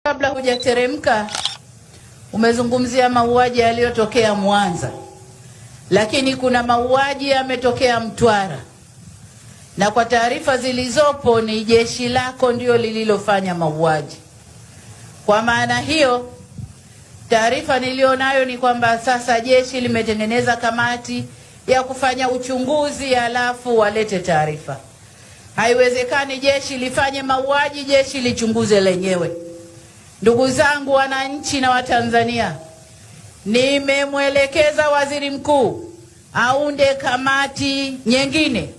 Kabla hujateremka, umezungumzia mauaji yaliyotokea Mwanza, lakini kuna mauaji yametokea Mtwara, na kwa taarifa zilizopo ni jeshi lako ndio lililofanya mauaji. Kwa maana hiyo, taarifa nilionayo ni kwamba sasa jeshi limetengeneza kamati ya kufanya uchunguzi, alafu walete taarifa. Haiwezekani jeshi lifanye mauaji, jeshi lichunguze lenyewe. Ndugu zangu wananchi na Watanzania, nimemwelekeza Waziri Mkuu aunde kamati nyingine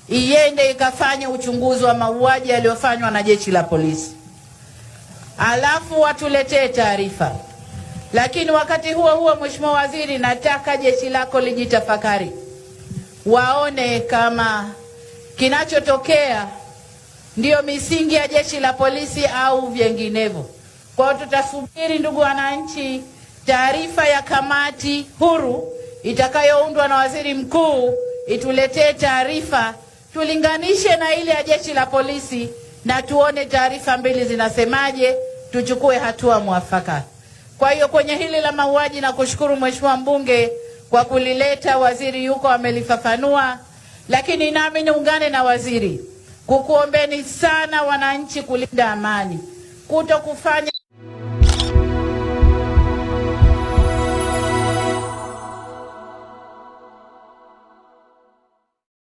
iende ikafanya uchunguzi wa mauaji yaliyofanywa na jeshi la polisi, alafu watuletee taarifa. Lakini wakati huo huo, Mheshimiwa Waziri, nataka jeshi lako lijitafakari, waone kama kinachotokea ndiyo misingi ya jeshi la polisi au vinginevyo. Kwa hiyo tutasubiri, ndugu wananchi, taarifa ya kamati huru itakayoundwa na Waziri Mkuu ituletee taarifa, tulinganishe na ile ya jeshi la polisi na tuone taarifa mbili zinasemaje, tuchukue hatua mwafaka. Kwa hiyo kwenye hili la mauaji, na kushukuru Mheshimiwa mbunge kwa kulileta, waziri yuko amelifafanua, lakini nami niungane na waziri kukuombeni sana wananchi kulinda amani, kuto kufanya